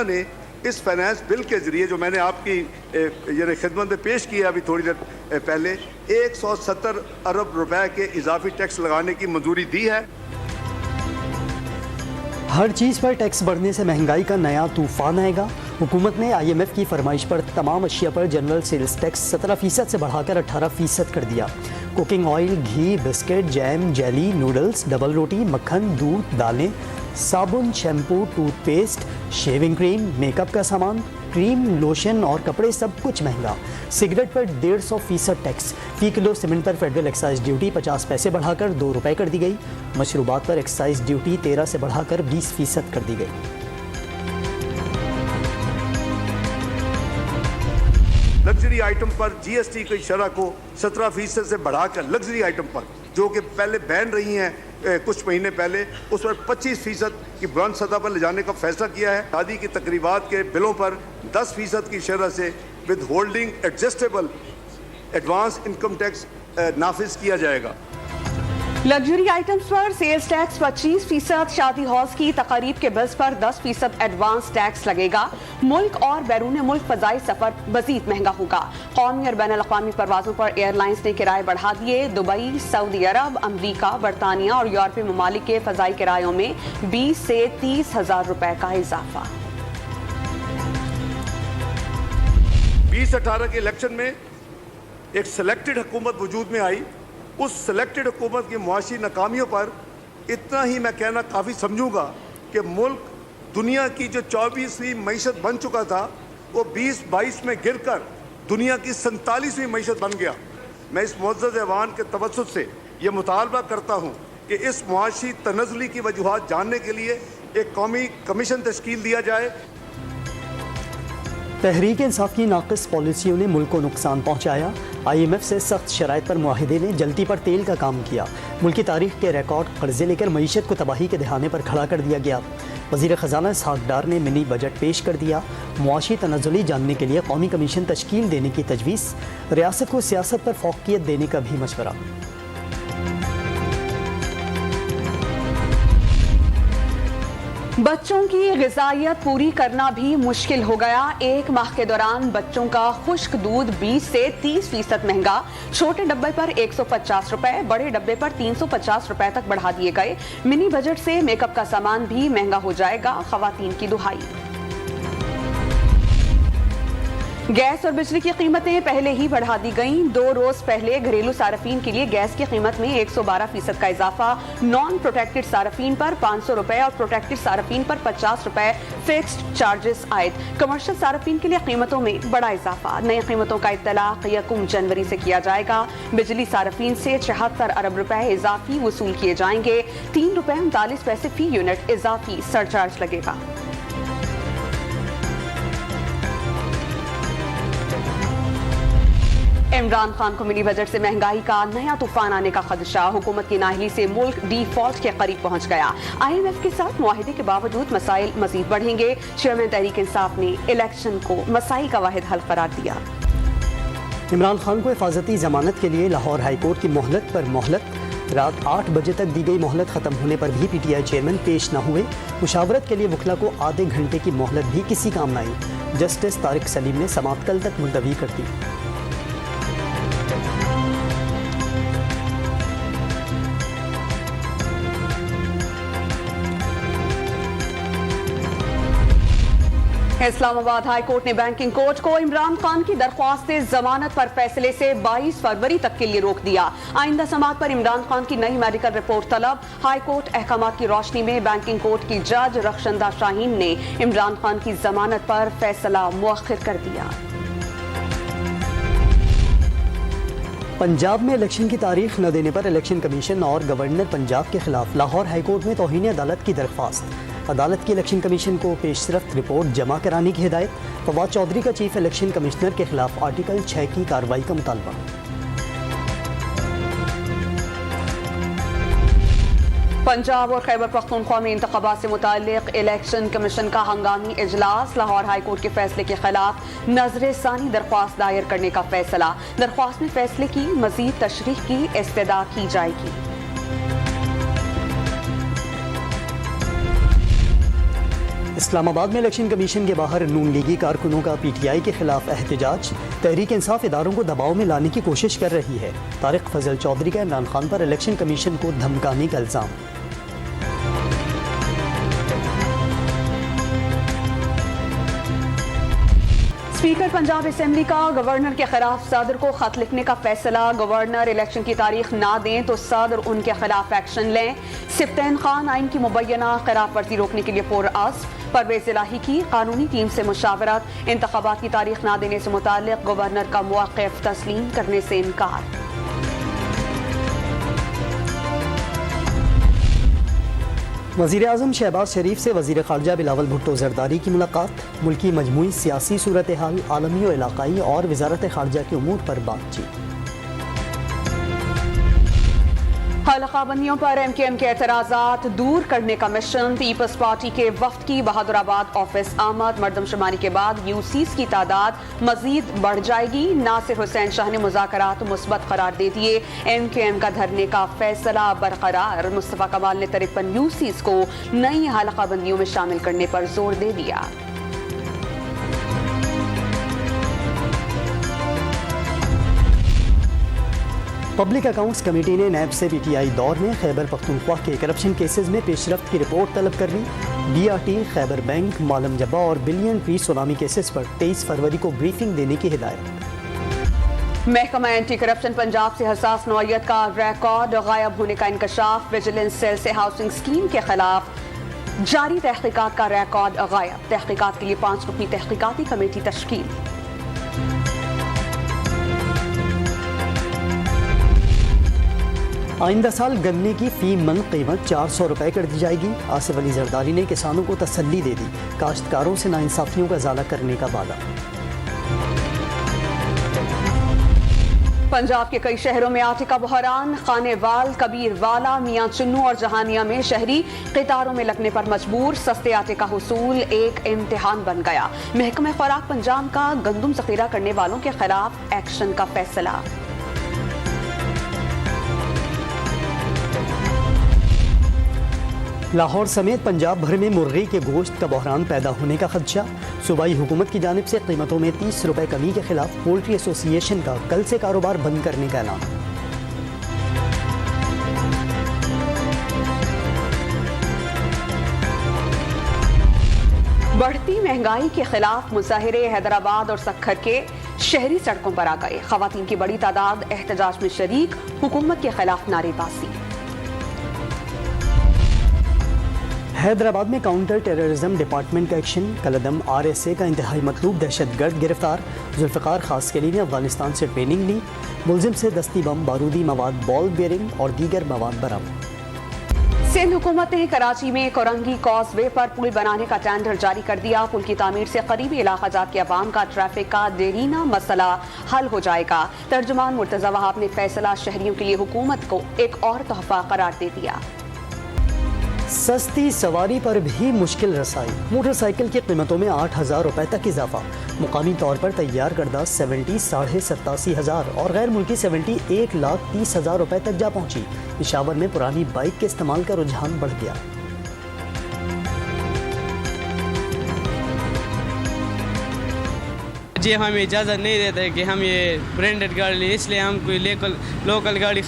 کابینہ نے اس finance bill کے ذریعے جو میں نے آپ کی یعنی خدمت میں پیش کیا ابھی تھوڑی دیر پہلے 170 ارب روپے کے اضافی ٹیکس لگانے کی منظوری دی ہے۔ ہر چیز پر ٹیکس بڑھنے سے مہنگائی کا نیا طوفان آئے گا۔ حکومت نے IMF کی فرمائش پر تمام اشیاء پر جنرل سیلز ٹیکس 17% سے بڑھا کر 18% کر دیا۔ کوکنگ آئل، گھی، بسکٹ، جیم، جیلی، نوڈلز، ڈبل روٹی، مکھن، دودھ، دالیں، صابن، شیمپو، ٹوتھ پیسٹ، شیونگ کریم، میک اپ کا سامان، کریم، لوشن اور کپڑے سب کچھ مہنگا۔ سگریٹ پر 150% ٹیکس۔ فی کلو سیمنٹ پر فیڈرل ایکسائز ڈیوٹی 50 پیسے بڑھا کر 2 روپے کر دی گئی۔ مشروبات پر ایکسائز ڈیوٹی 13 سے بڑھا کر 20% کر دی گئی۔ لگژری آئٹم پر GST کی شرح کو 17% سے بڑھا کر لگژری آئٹم پر جو کہ پہلے بین رہی ہیں کچھ مہینے پہلے، اس پر 25% کی بلند سطح پر لے جانے کا فیصلہ کیا ہے۔ شادی کی تقریبات کے بلوں پر 10% کی شرح سے with holding adjustable advance income tax نافذ کیا جائے گا۔ لگژری آئٹمز پر سیلز ٹیکس 25%، شادی ہالز کی تقاریب کے بلز پر 10% ایڈوانس ٹیکس لگے گا۔ ملک اور بیرون ملک فضائی سفر مزید مہنگا ہوگا۔ قومی اور بین الاقوامی پروازوں پر ایئر لائنز نے کرائے بڑھا دیے۔ دبئی، سعودی عرب، امریکہ، برطانیہ اور یورپی ممالک کے فضائی کرایوں میں 20 سے 30 ہزار روپے کا اضافہ۔ 2018 کے الیکشن میں ایک سلیکٹڈ حکومت وجود میں آئی۔ اس سلیکٹڈ حکومت کی معاشی ناکامیوں پر اتنا ہی میں کہنا کافی سمجھوں گا کہ ملک دنیا کی جو 24ویں معیشت بن چکا تھا وہ 2022 میں گر کر دنیا کی 47ویں معیشت بن گیا۔ میں اس معزز ایوان کے توسط سے یہ مطالبہ کرتا ہوں کہ اس معاشی تنزلی کی وجوہات جاننے کے لیے ایک قومی کمیشن تشکیل دیا جائے۔ تحریک انصاف کی ناقص پالیسیوں نے ملک کو نقصان پہنچایا۔ IMF سے سخت شرائط پر معاہدے نے جلتی پر تیل کا کام کیا۔ ملک کی تاریخ کے ریکارڈ قرضے لے کر معیشت کو تباہی کے دہانے پر کھڑا کر دیا گیا۔ وزیر خزانہ اسحاق ڈار نے منی بجٹ پیش کر دیا۔ معاشی تنزلی جاننے کے لیے قومی کمیشن تشکیل دینے کی تجویز۔ ریاست کو سیاست پر فوقیت دینے کا بھی مشورہ۔ بچوں کی غذائیت پوری کرنا بھی مشکل ہو گیا۔ 1 ماہ کے دوران بچوں کا خشک دودھ 20 سے 30% مہنگا۔ چھوٹے ڈبے پر 150 روپے، بڑے ڈبے پر 350 روپے تک بڑھا دیے گئے۔ منی بجٹ سے میک اپ کا سامان بھی مہنگا ہو جائے گا۔ خواتین کی دہائی۔ گیس اور بجلی کی قیمتیں پہلے ہی بڑھا دی گئیں۔ 2 روز پہلے گھریلو صارفین کے لیے گیس کی قیمت میں 112% کا اضافہ۔ نان پروٹیکٹڈ صارفین پر 500 روپے اور پروٹیکٹڈ صارفین پر 50 روپے فکسڈ چارجز عائد۔ کمرشل صارفین کے لیے قیمتوں میں بڑا اضافہ۔ نئی قیمتوں کا اطلاق 1 جنوری سے کیا جائے گا۔ بجلی صارفین سے 76 ارب روپے اضافی وصول کیے جائیں گے۔ 3 روپے 39 پیسے فی یونٹ اضافی سرچارج لگے گا۔ عمران خان کو منی بجٹ سے مہنگائی کا نیا طوفان آنے کا خدشہ۔ حکومت کی نااہلی سے ملک ڈیفالٹ کے قریب پہنچ گیا۔ IMF کے ساتھ معاہدے کے باوجود مسائل مزید بڑھیں گے۔ چیئرمین تحریک انصاف نے الیکشن کو مسائل کا واحد حل قرار دیا۔ عمران خان کو حفاظتی ضمانت کے لیے لاہور ہائی کورٹ کی مہلت پر مہلت۔ رات 8 بجے تک دی گئی مہلت ختم ہونے پر بھی PTI چیئرمین پیش نہ ہوئے۔ مشاورت کے لیے وکلا کو آدھے گھنٹے کی مہلت بھی کسی کام نہ آئی۔ جسٹس طارق سلیم نے سماعت کل تک ملتوی کر دی۔ اسلام آباد ہائی کورٹ نے بینکنگ کورٹ کو عمران خان کی درخواست ضمانت پر فیصلے سے 22 فروری تک کے لیے روک دیا۔ آئندہ سماعت پر عمران خان کی نئی میڈیکل رپورٹ طلب۔ ہائی کورٹ احکامات کی روشنی میں بینکنگ کورٹ کی جج رخشندہ شاہین نے عمران خان کی ضمانت پر فیصلہ مؤخر کر دیا۔ پنجاب میں الیکشن کی تاریخ نہ دینے پر الیکشن کمیشن اور گورنر پنجاب کے خلاف لاہور ہائی کورٹ میں توہین عدالت کی درخواست۔ عدالت کی الیکشن کمیشن کو پیش رفت رپورٹ جمع کرانے کی ہدایت۔ فواد چودھری کا چیف الیکشن کمشنر کے خلاف آرٹیکل 6 کی کارروائی کا مطالبہ۔ پنجاب اور خیبر پختونخوا میں انتخابات سے متعلق الیکشن کمیشن کا ہنگامی اجلاس۔ لاہور ہائی کورٹ کے فیصلے کے خلاف نظر ثانی درخواست دائر کرنے کا فیصلہ۔ درخواست میں فیصلے کی مزید تشریح کی استدعا کی جائے گی۔ اسلام آباد میں الیکشن کمیشن کے باہر نون لیگی کارکنوں کا پی ٹی آئی کے خلاف احتجاج، تحریک انصاف اداروں کو دباؤ میں لانے کی کوشش کر رہی ہے۔ طارق فضل چودھری کا عمران خان پر الیکشن کمیشن کو دھمکانے کا الزام۔ اسپیکر پنجاب اسمبلی کا گورنر کے خلاف صدر کو خط لکھنے کا فیصلہ، گورنر الیکشن کی تاریخ نہ دیں تو صدر ان کے خلاف ایکشن لیں۔ سفتین خان آئین کی مبینہ خلاف ورزی روکنے کے لیے پرعزم، پرویز الہی کی قانونی ٹیم سے مشاورت، انتخابات کی تاریخ نہ دینے سے متعلق گورنر کا موقف تسلیم کرنے سے انکار۔ وزیر اعظم شہباز شریف سے وزیر خارجہ بلاول بھٹو زرداری کی ملاقات، ملکی مجموعی سیاسی صورتحال، عالمی و علاقائی اور وزارت خارجہ کے امور پر بات چیت۔ حلقہ بندیوں پر ایم کیو ایم کے اعتراضات دور کرنے کا مشن، پیپلز پارٹی کے وفد کی بہادر آباد آفس آمد، مردم شماری کے بعد یو سیز کی تعداد مزید بڑھ جائے گی۔ ناصر حسین شاہ نے مذاکرات مثبت قرار دے دیے، ایم کیو ایم کا دھرنے کا فیصلہ برقرار۔ مصطفیٰ کمال نے 53 یو سیز کو نئی حلقہ بندیوں میں شامل کرنے پر زور دے دیا۔ پبلک اکاؤنٹس کمیٹی نے نیب سے پی ٹی آئی دور میں خیبر پختونخوا کے کرپشن کیسز میں پیش رفت کی رپورٹ طلب کر لی۔ B R T, Khyber bank, Malam Jabba اور بلین ٹری سونامی کیسز پر 23 فروری کو بریفنگ دینے کی ہدایت۔ محکمہ اینٹی کرپشن پنجاب سے حساس نوعیت کا ریکارڈ غائب ہونے کا انکشاف، ویجیلنس سیل سے ہاؤسنگ اسکیم کے خلاف جاری تحقیقات کا ریکارڈ غائب، تحقیقات کے لیے 5 رکنی تحقیقاتی کمیٹی تشکیل۔ آئندہ سال گنے کی فی من قیمت 400 روپے کر دی جائے گی، آصف علی زرداری نے کسانوں کو تسلی دے دی، کاشتکاروں سے ناانصافیوں کا ازالہ کرنے کا وعدہ۔ پنجاب کے کئی شہروں میں آٹے کا بحران، خانے وال، کبیر والا، میاں چنو اور جہانیہ میں شہری قطاروں میں لگنے پر مجبور، سستے آٹے کا حصول ایک امتحان بن گیا۔ محکمہ خوراک پنجاب کا گندم ذخیرہ کرنے والوں کے خلاف ایکشن کا فیصلہ۔ لاہور سمیت پنجاب بھر میں مرغی کے گوشت کا بحران پیدا ہونے کا خدشہ، صوبائی حکومت کی جانب سے قیمتوں میں 30 روپے کمی کے خلاف پولٹری ایسوسی ایشن کا کل سے کاروبار بند کرنے کا اعلان۔ بڑھتی مہنگائی کے خلاف مظاہرے حیدرآباد اور سکھر کے شہری سڑکوں پر آ گئے، خواتین کی بڑی تعداد احتجاج میں شریک، حکومت کے خلاف نعرے بازی۔ حیدرآباد میں کاؤنٹر ٹیررزم ڈپارٹمنٹ کا ایکشن، کلعدم آر ایس اے کا انتہائی مطلوب دہشت گرد گرفتار، ذوالفقار خاصکلی نے افغانستان سے ٹریننگ لی، ملزم سے دستی بم، بارودی مواد، بال بیئرنگ اور دیگر مواد برآمد۔ سندھ حکومت نے کراچی میں کورنگی کاز وے پر پل بنانے کا ٹینڈر جاری کر دیا، پل کی تعمیر سے قریبی علاقہ جات کے عوام کا ٹریفک کا دیرینہ مسئلہ حل ہو جائے گا۔ ترجمان مرتضی وہاب نے فیصلہ شہریوں کے لیے حکومت کو ایک اور تحفہ قرار دے دیا۔ سستی سواری پر بھی مشکل رسائی، موٹر سائیکل کی قیمتوں میں 8,000 روپے تک اضافہ، مقامی طور پر تیار کردہ 70 87,500 اور غیر ملکی 70 1,30,000 روپے تک جا پہنچی۔ پشاور میں پرانی بائک کے استعمال کا رجحان بڑھ گیا۔ جی ہمیں اجازت نہیں دیتا ہے کہ ہم یہ برانڈڈ گاڑی لیں، اس لیے ہم کوئی لوکل گاڑی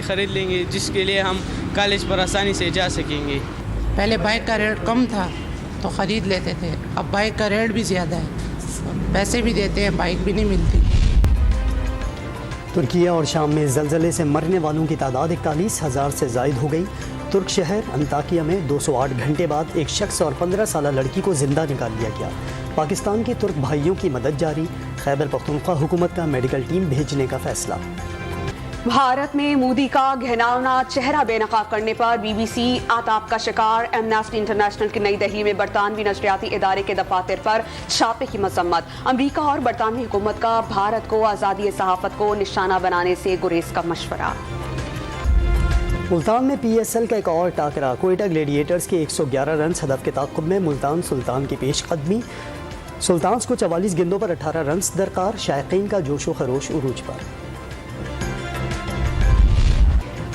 خرید لیں گے جس کے لیے ہم کالج پر آسانی سے جا سکیں گے۔ پہلے بائک کا ریٹ کم تھا تو خرید لیتے تھے، اب بائک کا ریٹ بھی زیادہ ہے، پیسے بھی دیتے ہیں، بائک بھی نہیں ملتی۔ ترکیہ اور شام میں زلزلے سے مرنے والوں کی تعداد 41,000 سے زائد ہو گئی۔ ترک شہر انطاکیہ میں 208 گھنٹے بعد ایک شخص اور 15 سالہ لڑکی کو زندہ نکال لیا گیا۔ پاکستان کی ترک بھائیوں کی مدد جاری، خیبر پختونخوا حکومت کا میڈیکل ٹیم بھیجنے کا فیصلہ۔ بھارت میں مودی کا گھناؤنا چہرہ بے نقاب کرنے پر بی بی سی آتاب کا شکار، ایمنسٹی انٹرنیشنل کی نئی دہلی میں برطانوی نشریاتی ادارے کے دفاتر پر چھاپے کی مذمت، امریکہ اور برطانوی حکومت کا بھارت کو آزادی صحافت کو نشانہ بنانے سے گریز کا مشورہ۔ ملتان میں پی ایس ایل کا ایک اور ٹاکرا، کوئٹہ گلیڈیٹرز کے 111 رنز ہدف کے تعاقب میں ملتان سلطان کی پیش قدمی، سلطانز کو 44 گیندوں پر 18 رنز درکار، شائقین کا جوش و خروش عروج پر۔